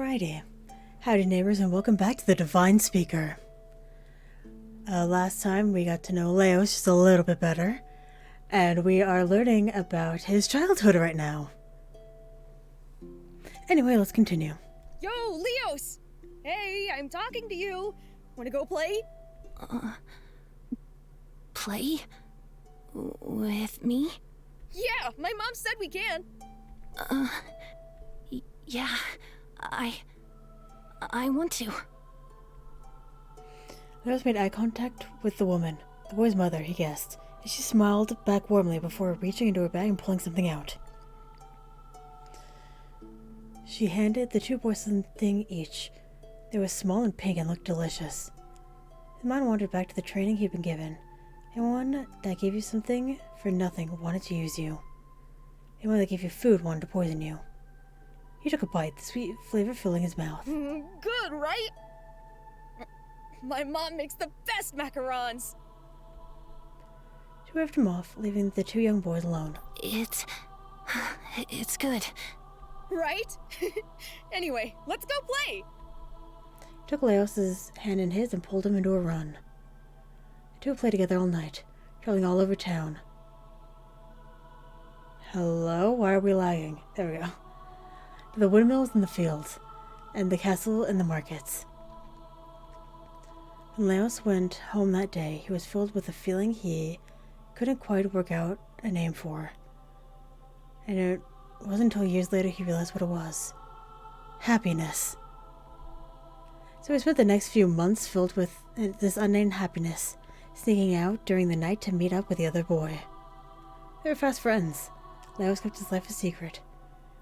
Alrighty. Howdy neighbors and welcome back to the Devine Speaker. Last time we got to know Leos just a little bit better, and we are learning about his childhood right now. Anyway, let's continue. Yo, Leos! Hey, I'm talking to you. Wanna go play? Play? With me? Yeah, my mom said we can. Yeah, I want to. Leos made eye contact with the woman, the boy's mother, he guessed, and she smiled back warmly before reaching into her bag and pulling something out. She handed the two boys something each. They were small and pink and looked delicious. His mind wandered back to the training he'd been given. Anyone that gave you something for nothing wanted to use you. Anyone that gave you food wanted to poison you. He took a bite, the sweet flavor filling his mouth. Good, right? My mom makes the best macarons. She waved him off, leaving the two young boys alone. It's good. Right? Anyway, let's go play. He took Leos's hand in his and pulled him into a run. The two would play together all night, traveling all over town. Hello? Why are we lagging? There we go. To the windmills in the fields, and the castle in the markets. When Leos went home that day, he was filled with a feeling he couldn't quite work out a name for. And it wasn't until years later he realized what it was. Happiness. So he spent the next few months filled with this unnamed happiness, sneaking out during the night to meet up with the other boy. They were fast friends. Leos kept his life a secret,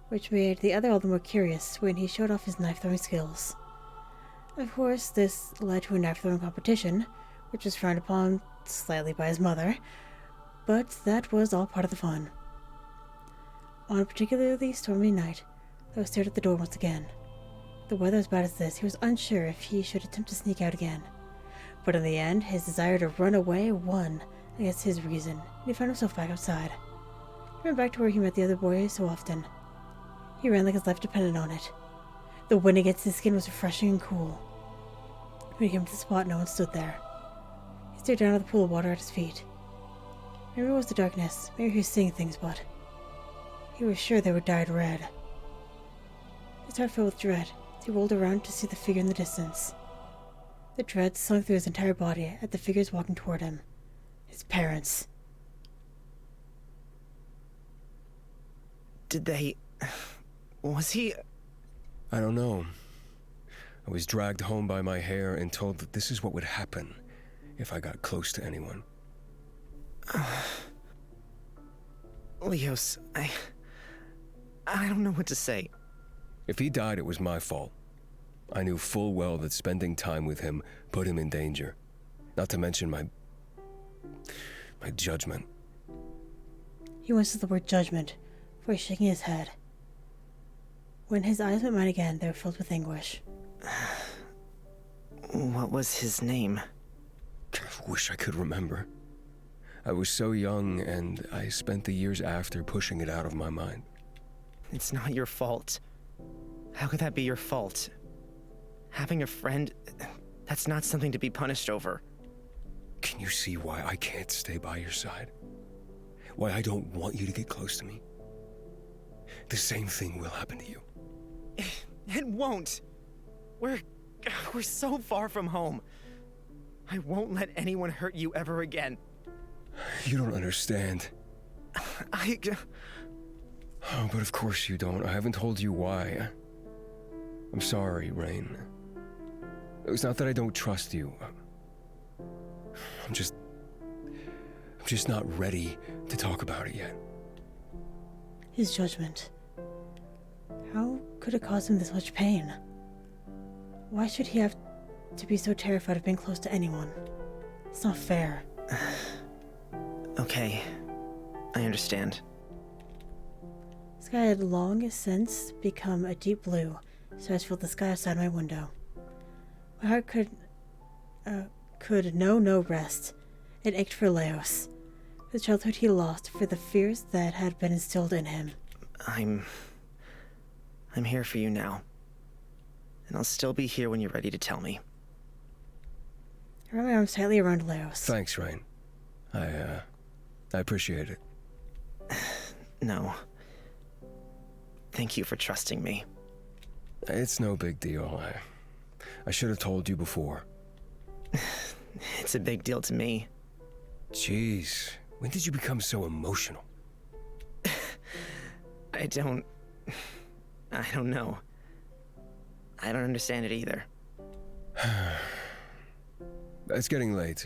which made the other all the more curious when he showed off his knife-throwing skills. Of course, this led to a knife-throwing competition, which was frowned upon slightly by his mother, but that was all part of the fun. On a particularly stormy night, Leos stared at the door once again. The weather as bad as this, he was unsure if he should attempt to sneak out again. But in the end, his desire to run away won against his reason, and he found himself back outside. He ran back to where he met the other boy so often. He ran like his life depended on it. The wind against his skin was refreshing and cool. When he came to the spot, no one stood there. He stared down at the pool of water at his feet. Maybe it was the darkness, maybe he was seeing things, but he was sure they were dyed red. His heart filled with dread as he rolled around to see the figure in the distance. The dread slunk through his entire body at the figures walking toward him. His parents. Was he... I don't know. I was dragged home by my hair and told that this is what would happen if I got close to anyone. Leos, I don't know what to say. If he died, it was my fault. I knew full well that spending time with him put him in danger. Not to mention my judgment. He went to the word judgment before shaking his head. When his eyes met mine again, they were filled with anguish. What was his name? I wish I could remember. I was so young, and I spent the years after pushing it out of my mind. It's not your fault. How could that be your fault? Having a friend, that's not something to be punished over. Can you see why I can't stay by your side? Why I don't want you to get close to me? The same thing will happen to you. It won't. We're so far from home. I won't let anyone hurt you ever again. You don't understand. Oh, but of course you don't. I haven't told you why. I'm sorry, Rain. It's not that I don't trust you. I'm just not ready to talk about it yet. His judgment. How could it cause him this much pain? Why should he have to be so terrified of being close to anyone? It's not fair. Okay, I understand. The sky had long since become a deep blue, so I filled the sky outside my window. My heart could know no rest. It ached for Leos, for the childhood he lost, for the fears that had been instilled in him. I'm here for you now. and I'll still be here when you're ready to tell me. I wrap my arms tightly around Leos. Thanks, Rain. I appreciate it. No. Thank you for trusting me. It's no big deal. I should have told you before. It's a big deal to me. Jeez, when did you become so emotional? I don't know. I don't understand it either. It's getting late.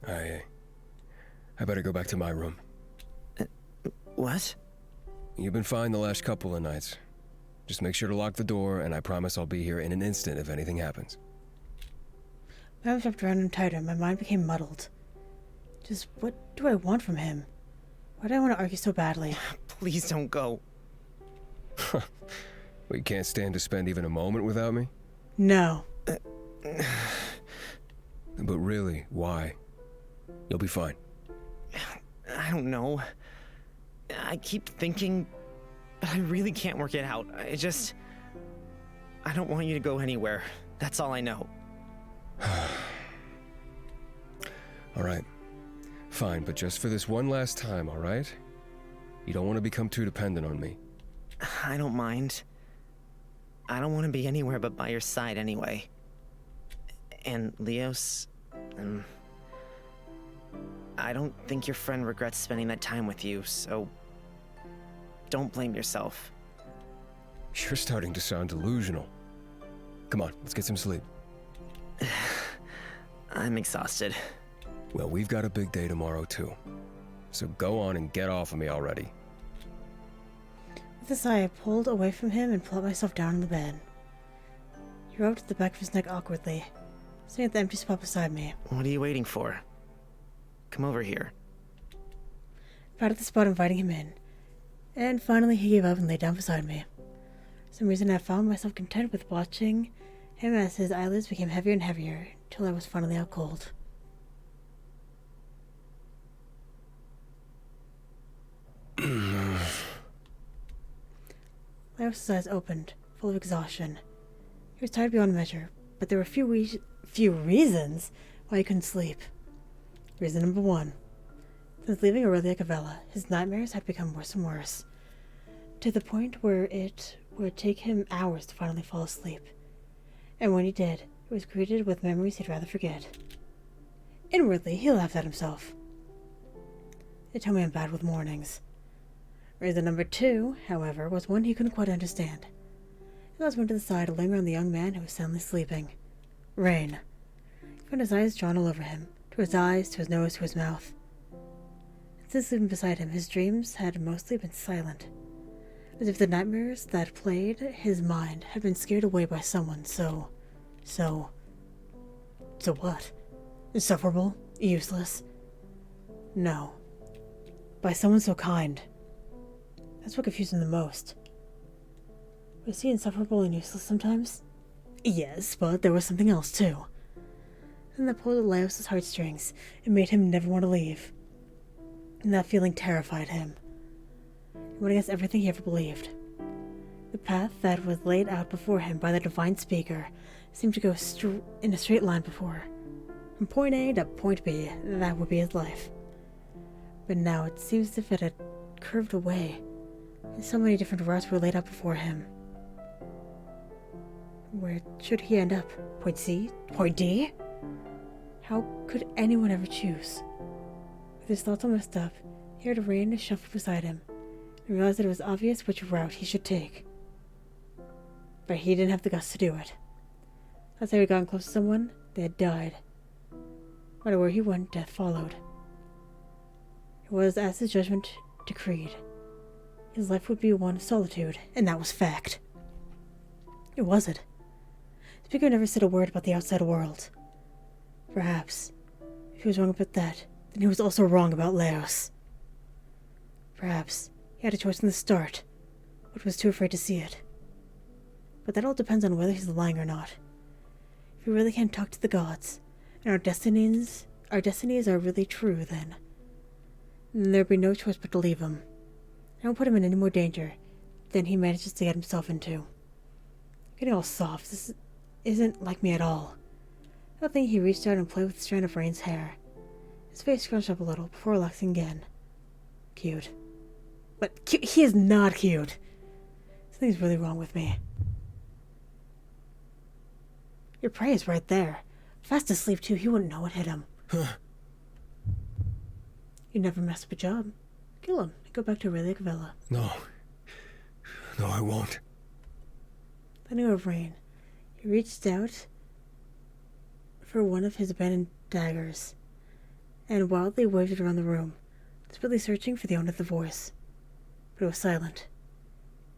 I better go back to my room. What? You've been fine the last couple of nights. Just make sure to lock the door, and I promise I'll be here in an instant if anything happens. My arms wrapped around him tighter, my mind became muddled. Just what do I want from him? Why do I want to argue so badly? Please don't go. Well, you can't stand to spend even a moment without me? No. But really, why? You'll be fine. I don't know. I keep thinking, but I really can't work it out. I don't want you to go anywhere. That's all I know. All right. Fine, but just for this one last time, all right? You don't want to become too dependent on me. I don't mind. I don't want to be anywhere but by your side anyway. And Leos, I don't think your friend regrets spending that time with you, so don't blame yourself. You're starting to sound delusional. Come on, let's get some sleep. I'm exhausted. Well, we've got a big day tomorrow, too. So go on and get off of me already. With a sigh, I pulled away from him and plumped myself down on the bed. He rubbed the back of his neck awkwardly, sitting at the empty spot beside me. What are you waiting for? Come over here. I patted the spot, inviting him in. And finally he gave up and lay down beside me. For some reason I found myself content with watching him as his eyelids became heavier and heavier, till I was finally out cold. Leos' eyes opened, full of exhaustion. He was tired beyond measure, but there were few reasons why he couldn't sleep. Reason number one. Since leaving Aurelia Cavella, his nightmares had become worse and worse, to the point where it would take him hours to finally fall asleep. And when he did, it was greeted with memories he'd rather forget. Inwardly, he laughed at himself. They told me I'm bad with mornings. Reason number two, however, was one he couldn't quite understand. His eyes went to the side to linger on the young man who was soundly sleeping. Rain. He found his eyes drawn all over him, to his eyes, to his nose, to his mouth. And since sleeping beside him, his dreams had mostly been silent, as if the nightmares that plagued his mind had been scared away by someone so what? Insufferable? Useless? No. By someone so kind. That's what confused him the most. Was he insufferable and useless sometimes? Yes, but there was something else too. And that pulled at Leos' heartstrings and made him never want to leave. And that feeling terrified him. It went against everything he ever believed. The path that was laid out before him by the Devine Speaker seemed to go in a straight line before. From point A to point B, that would be his life. But now it seems as if it had curved away, and so many different routes were laid out before him. Where should he end up? Point C? Point D? How could anyone ever choose? With his thoughts all messed up, he heard Rain shuffle beside him, and realized that it was obvious which route he should take. But he didn't have the guts to do it. As they had gotten close to someone, they had died. No matter where he went, death followed. It was as his judgment decreed. His life would be one of solitude, and that was fact. It wasn't. The Speaker never said a word about the outside world. Perhaps, if he was wrong about that, then he was also wrong about Leos. Perhaps he had a choice from the start, but was too afraid to see it. But that all depends on whether he's lying or not. If we really can't talk to the gods, and our destinies are really true, then there'd be no choice but to leave him. I won't put him in any more danger than he manages to get himself into. Getting all soft. This isn't like me at all. I think he reached out and played with the strand of Rain's hair. His face scrunched up a little before relaxing again. Cute. But he is not cute. Something's really wrong with me. Your prey is right there. Fast asleep too, he wouldn't know what hit him. You never mess up a job. Kill him and go back to Aurelia Cavella. No. No, I won't. Letting go of Rain, he reached out for one of his abandoned daggers and wildly waved it around the room, desperately searching for the owner of the voice. But it was silent.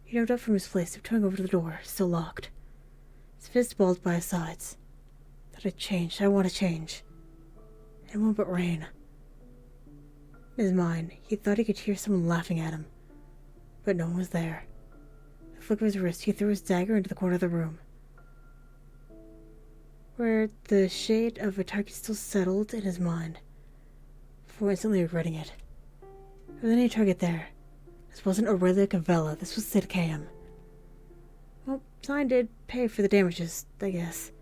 He jumped up from his place, tiptoeing over to the door, still locked. His fist balled by his sides. That had changed. I want to change. Anyone but Rain. In his mind, he thought he could hear someone laughing at him, but no one was there. A flick of his wrist, he threw his dagger into the corner of the room, where the shade of a target still settled in his mind, before instantly regretting it. There was any target there. This wasn't Aurelia Cavella, this was Sid Cam. Well, Sign did pay for the damages, I guess.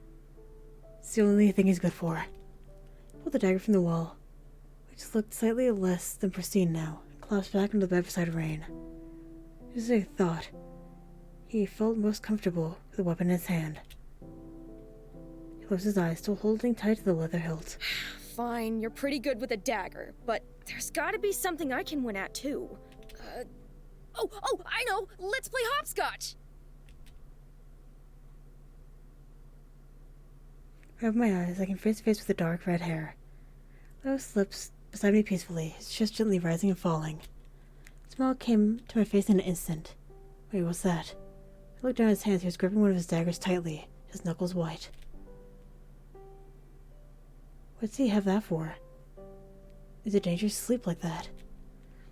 It's the only thing he's good for. He pulled the dagger from the wall, which looked slightly less than pristine now, and collapsed back into the bed beside Rain. Just as he thought, he felt most comfortable with the weapon in his hand. He closed his eyes, still holding tight to the leather hilt. Fine, you're pretty good with a dagger, but there's gotta be something I can win at too. Oh, I know! Let's play hopscotch! I opened my eyes, looking face to face with the dark red hair. Leo slips beside me peacefully, his chest gently rising and falling. A smile came to my face in an instant. Wait, what's that? I looked down at his hands. He was gripping one of his daggers tightly, his knuckles white. What's he have that for? Is it dangerous to sleep like that?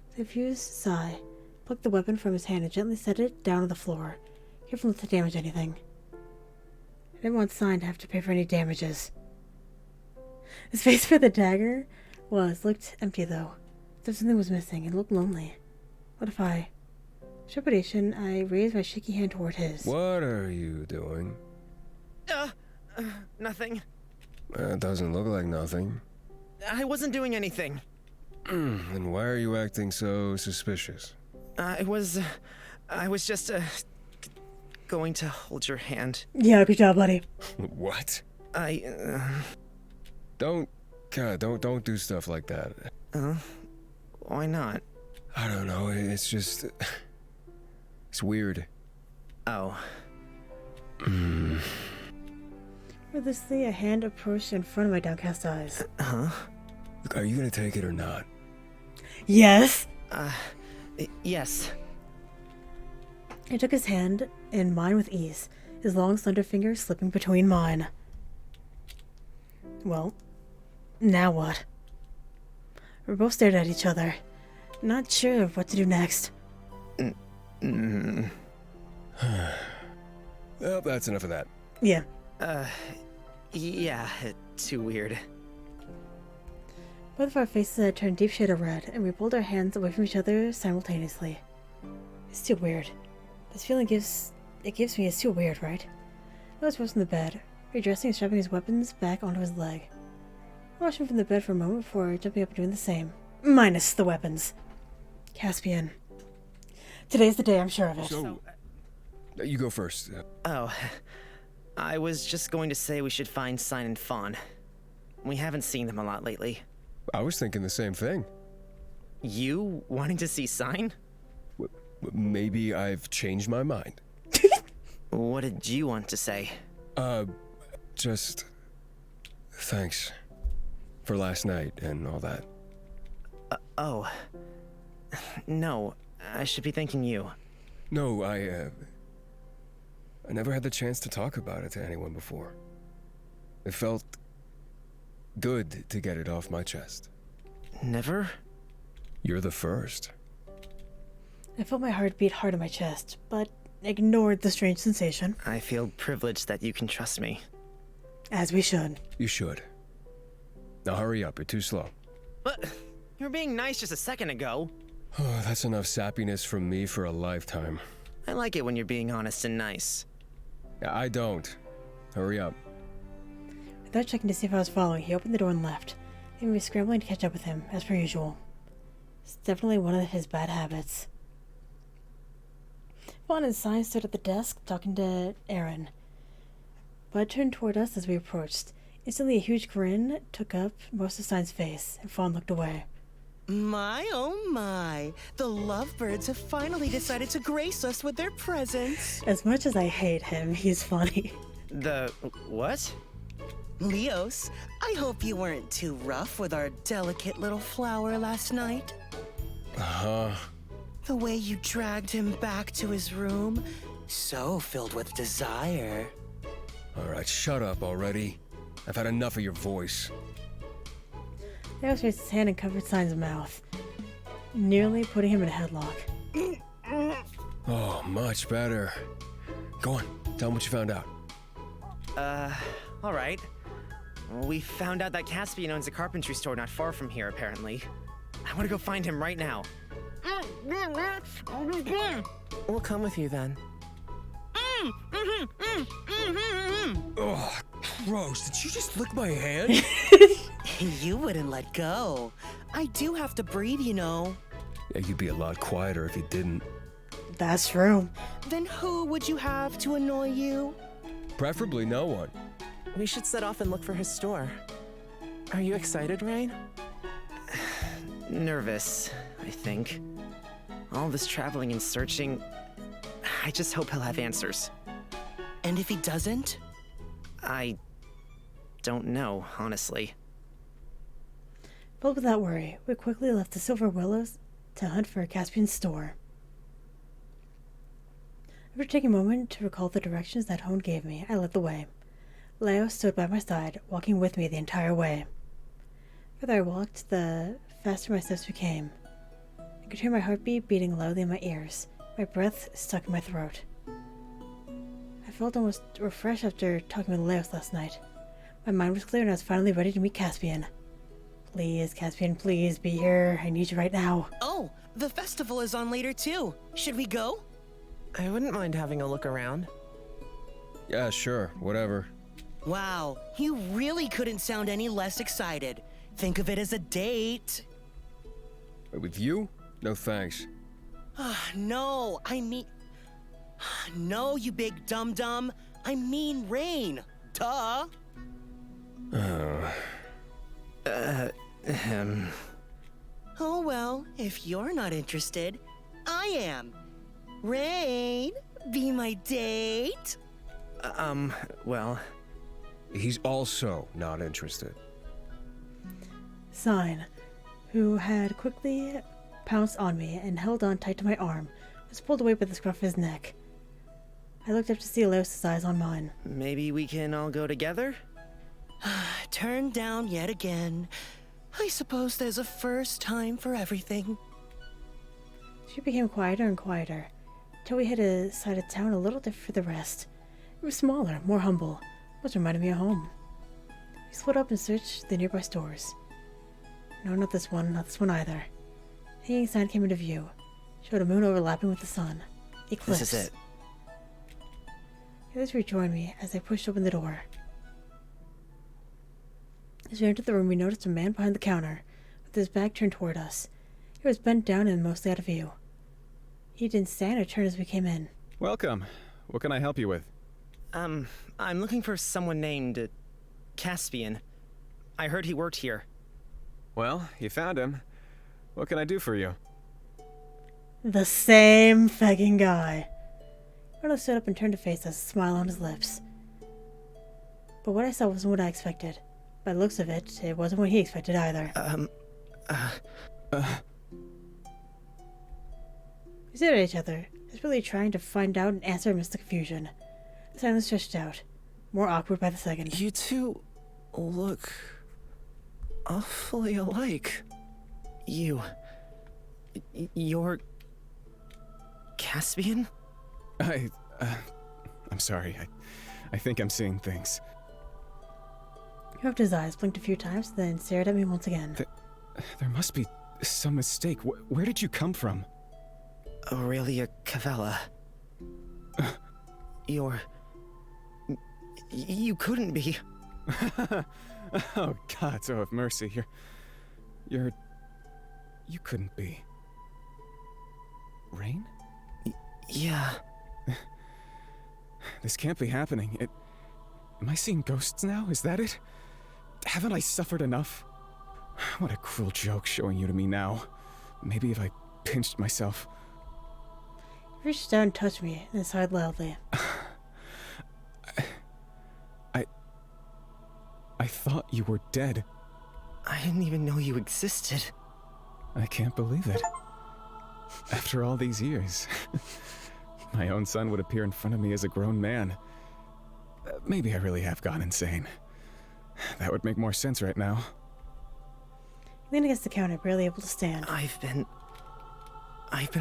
With a confused sigh, plucked the weapon from his hand and gently set it down on the floor, careful not to damage anything. I didn't want Sign to have to pay for any damages. His face where the dagger looked empty though. As if something was missing and looked lonely. What if I... With trepidation, I raised my shaky hand toward his. What are you doing? Nothing. It doesn't look like nothing. I wasn't doing anything. Then why are you acting so suspicious? I was just, going to hold your hand. Yeah, good job, buddy. What? Don't do stuff like that. Why not? I don't know, it's just... It's weird. Oh. Wordlessly, a hand approached in front of my downcast eyes. Huh? Look, are you gonna take it or not? Yes! Yes. I took his hand in mine with ease, his long, slender fingers slipping between mine. Well, now what? We both stared at each other, not sure of what to do next. Well, that's enough of that. Yeah. Yeah, too weird. Both of our faces had turned deep shade of red, and we pulled our hands away from each other simultaneously. It's too weird. This feeling gives me is too weird, right? I was rose in the bed, redressing and strapping his weapons back onto his leg. I watched him from the bed for a moment before jumping up and doing the same. Minus the weapons. Caspian. Today's the day, I'm sure of it. So, you go first. Oh, I was just going to say we should find Sign and Fawn. We haven't seen them a lot lately. I was thinking the same thing. You wanting to see Sign? Maybe I've changed my mind. What did you want to say? Just... Thanks. For last night and all that. Oh. No, I should be thanking you. No, I never had the chance to talk about it to anyone before. It felt good to get it off my chest. Never? You're the first. I felt my heart beat hard in my chest, but ignored the strange sensation. I feel privileged that you can trust me. As we should. You should. Now hurry up, you're too slow. But you were being nice just a second ago. Oh, that's enough sappiness from me for a lifetime. I like it when you're being honest and nice. I don't. Hurry up. Without checking to see if I was following, he opened the door and left, leaving me scrambling to catch up with him, as per usual. It's definitely one of his bad habits. Vaughn and Sign stood at the desk, talking to Aaron. Bud turned toward us as we approached. Instantly, a huge grin took up most of Sign's face, and Fawn looked away. My, oh my. The lovebirds have finally decided to grace us with their presence. As much as I hate him, he's funny. The what? Leos, I hope you weren't too rough with our delicate little flower last night. The way you dragged him back to his room, so filled with desire. Alright, shut up already. I've had enough of your voice. Leos raised his hand and covered Sign's mouth, nearly putting him in a headlock. Oh, much better. Go on, tell him what you found out. Alright. We found out that Caspian owns a carpentry store not far from here, apparently. I want to go find him right now. We'll come with you then. Oh, gross. Did you just lick my hand? You wouldn't let go. I do have to breathe, you know. Yeah, you'd be a lot quieter if you didn't. That's true. Then who would you have to annoy you? Preferably no one. We should set off and look for his store. Are you excited, Rain? Nervous, I think. All this traveling and searching. I just hope he'll have answers. And if he doesn't? I don't know, honestly. Filled with that worry, we quickly left the Silver Willows to hunt for Caspian's store. After taking a moment to recall the directions that Hone gave me, I led the way. Leo stood by my side, walking with me the entire way. The further I walked, the faster my steps became. I could hear my heartbeat beating loudly in my ears, my breath stuck in my throat. I felt almost refreshed after talking with Leos last night. My mind was clear and I was finally ready to meet Caspian. Please, Caspian, please be here. I need you right now. Oh, the festival is on later too. Should we go? I wouldn't mind having a look around. Yeah, sure, whatever. Wow, you really couldn't sound any less excited. Think of it as a date. Wait, with you? No thanks. No, I mean... No, you big dum-dum. I mean Rain. Duh. Oh well, if you're not interested, I am. Rain, be my date? Well... He's also not interested. Sign, who had quickly pounced on me and held on tight to my arm, was pulled away by the scruff of his neck. I looked up to see Leos' eyes on mine. Maybe we can all go together? Turned down yet again. I suppose there's a first time for everything. She became quieter and quieter, till we hit a side of town a little different for the rest. It was smaller, more humble, which reminded me of home. We split up and searched the nearby stores. No, not this one either. A hanging sign came into view, showed a moon overlapping with the sun. Eclipse. This is it. The others rejoined me as I pushed open the door. As we entered the room, we noticed a man behind the counter, with his back turned toward us. He was bent down and mostly out of view. He didn't stand or turn as we came in. Welcome. What can I help you with? I'm looking for someone named... Caspian. I heard he worked here. Well, you found him. What can I do for you? The same fucking guy. Arlo stood up and turned to face us, a smile on his lips. But what I saw wasn't what I expected. By the looks of it, it wasn't what he expected either. We stared at each other, desperately trying to find out and answer amidst the confusion. The silence stretched out, more awkward by the second. You two look awfully alike. You're... Caspian? I'm sorry. I think I'm seeing things. He rubbed his eyes, blinked a few times, then stared at me once again. There must be some mistake. Where did you come from? Aurelia Cavella. You're You couldn't be. Oh, gods, oh, have mercy. You couldn't be. Rain? Yeah. This can't be happening. Am I seeing ghosts now? Is that it? Haven't I suffered enough? What a cruel joke showing you to me now. Maybe if I pinched myself. He reached down and touched me and sighed loudly. I thought you were dead. I didn't even know you existed. I can't believe it. After all these years. My own son would appear in front of me as a grown man. Maybe I really have gone insane. That would make more sense right now. He leaned against the counter, barely able to stand. I've been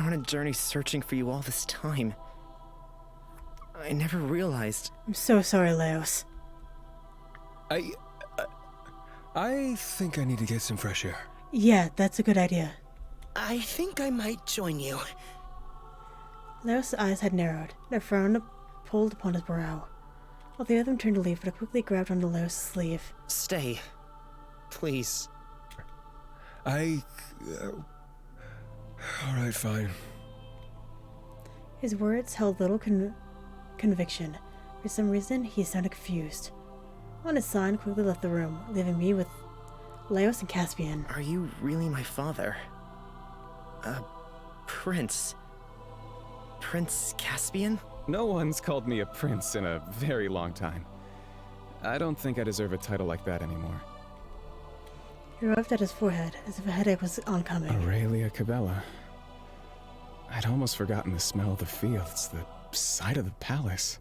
on a journey searching for you all this time. I never realized. I'm so sorry, Leos. I think I need to get some fresh air. Yeah, that's a good idea. I think I might join you. Leos' eyes had narrowed, and a frown pulled upon his brow. All the other them turned to leave, but I quickly grabbed onto Leos' sleeve. Stay. Please. Alright, fine. His words held little conviction. For some reason, he sounded confused. On his sign, quickly left the room, leaving me with Leos and Caspian. Are you really my father? Prince. Prince Caspian? No one's called me a prince in a very long time. I don't think I deserve a title like that anymore. He rubbed at his forehead, as if a headache was oncoming. Aurelia Cabela. I'd almost forgotten the smell of the fields, the sight of the palace.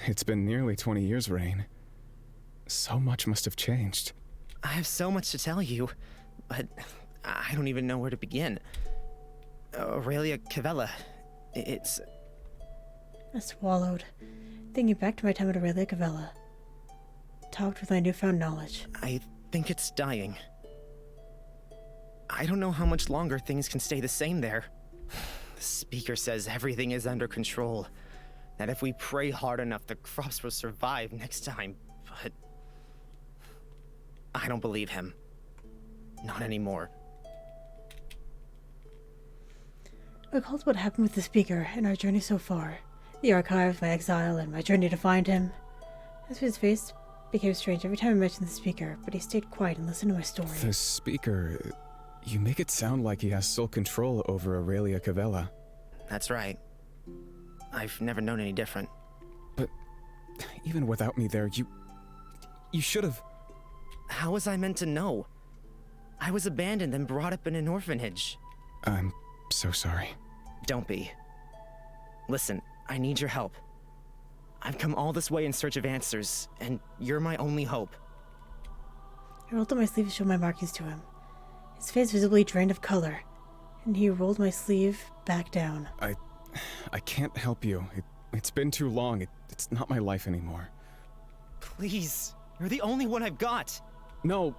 It's been nearly 20 years, Rain. So much must have changed. I have so much to tell you, but I don't even know where to begin. Aurelia Cavella, it's... I swallowed, thinking back to my time at Aurelia Cavella. Talked with my newfound knowledge. I think it's dying. I don't know how much longer things can stay the same there. The speaker says everything is under control. That if we pray hard enough, the crops will survive next time, but... I don't believe him. Not anymore. I recalled what happened with the speaker and our journey so far. The archives, my exile, and my journey to find him. As for his face became strange every time I mentioned the speaker, but he stayed quiet and listened to my story. The speaker... You make it sound like he has sole control over Aurelia Cavella. That's right. I've never known any different. But even without me there, you should have... How was I meant to know? I was abandoned and brought up in an orphanage. I'm so sorry. Don't be. Listen, I need your help. I've come all this way in search of answers, and you're my only hope. I rolled up my sleeve to show my markings to him. His face visibly drained of color, and he rolled my sleeve back down. I can't help you. It's been too long. It's not my life anymore. Please, you're the only one I've got. No,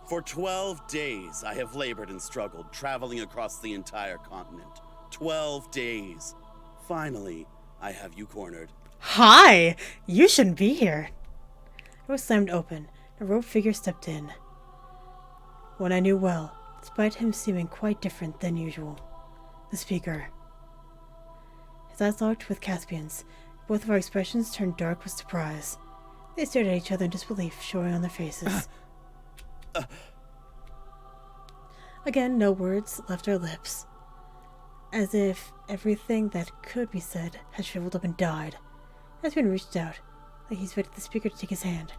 For 12 days, I have labored and struggled, traveling across the entire continent. 12 days. Finally, I have you cornered. Hi! You shouldn't be here. The door slammed open. A robed figure stepped in. One I knew well, despite him seeming quite different than usual. The speaker. His eyes locked with Caspian's. Both of our expressions turned dark with surprise. They stared at each other in disbelief, showing on their faces. Again, no words left our lips. As if everything that could be said had shriveled up and died. Caspian reached out, like he expected the speaker to take his hand.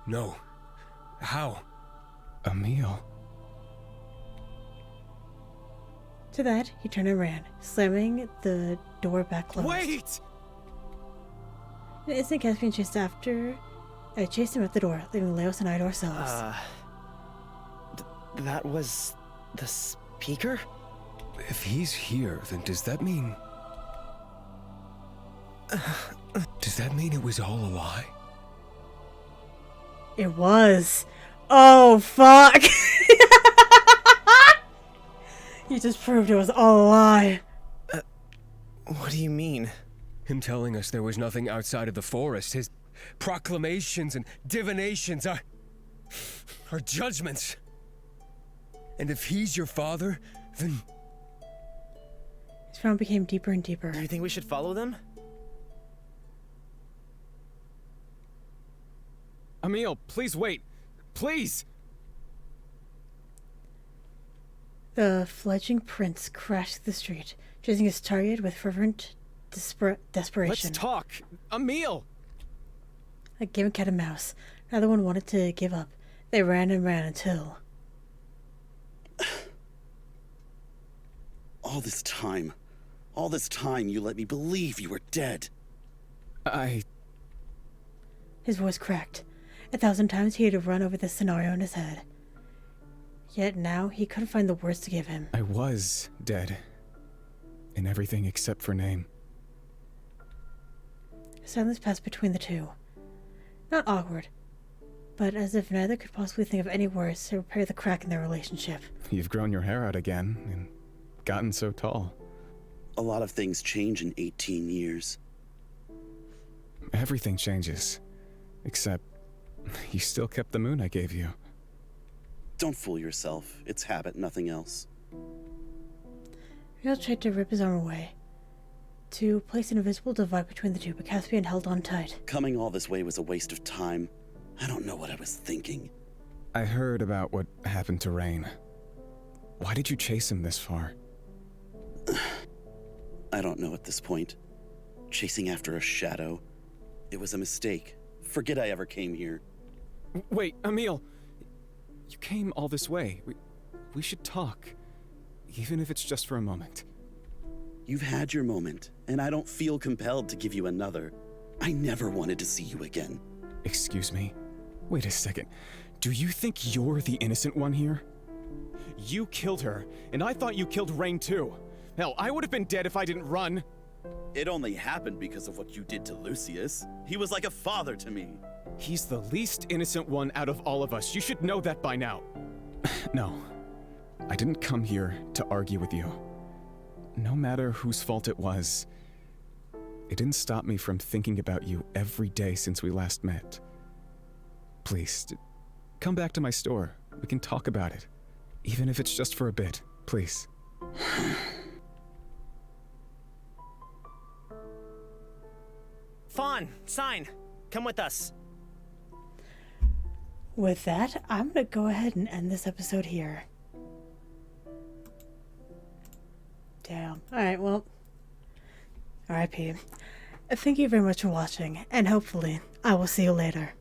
No. How? Emil. To that, he turned and ran, slamming the door back closed. Wait! In an instant, Caspian chased him at the door, leaving Leos and I to ourselves. That was... the speaker? If he's here, then does that mean... Does that mean it was all a lie? It was. Oh, fuck! You just proved it was all a lie. What do you mean? Him telling us there was nothing outside of the forest, his proclamations and divinations are judgments. And if he's your father, then... His frown became deeper and deeper. Do you think we should follow them? Emil, please wait. Please! The fledgling prince crashed the street, chasing his target with fervent desperation. Let's talk! Emil! Like game of cat and mouse. Neither one wanted to give up. They ran and ran until... All this time you let me believe you were dead. His voice cracked. 1,000 times he had run over this scenario in his head. Yet now he couldn't find the words to give him. I was dead. In everything except for name. Silence passed between the two. Not awkward, but as if neither could possibly think of any words to repair the crack in their relationship. You've grown your hair out again, and gotten so tall. A lot of things change in 18 years. Everything changes. Except, you still kept the moon I gave you. Don't fool yourself. It's habit, nothing else. Emil tried to rip his arm away, to place an invisible divide between the two, but Caspian held on tight. Coming all this way was a waste of time. I don't know what I was thinking. I heard about what happened to Rain. Why did you chase him this far? I don't know at this point. Chasing after a shadow. It was a mistake. Forget I ever came here. Wait, Emil! You came all this way. We should talk. Even if it's just for a moment. You've had your moment, and I don't feel compelled to give you another. I never wanted to see you again. Excuse me? Wait a second. Do you think you're the innocent one here? You killed her, and I thought you killed Rain too. Hell, I would have been dead if I didn't run. It only happened because of what you did to Lucius. He was like a father to me. He's the least innocent one out of all of us. You should know that by now. No. I didn't come here to argue with you. No matter whose fault it was, it didn't stop me from thinking about you every day since we last met. Please, come back to my store. We can talk about it. Even if it's just for a bit, please. Fawn, Sign, come with us. With that, I'm going to go ahead and end this episode here. Damn. Alright, well, RIP. Thank you very much for watching, and hopefully I will see you later.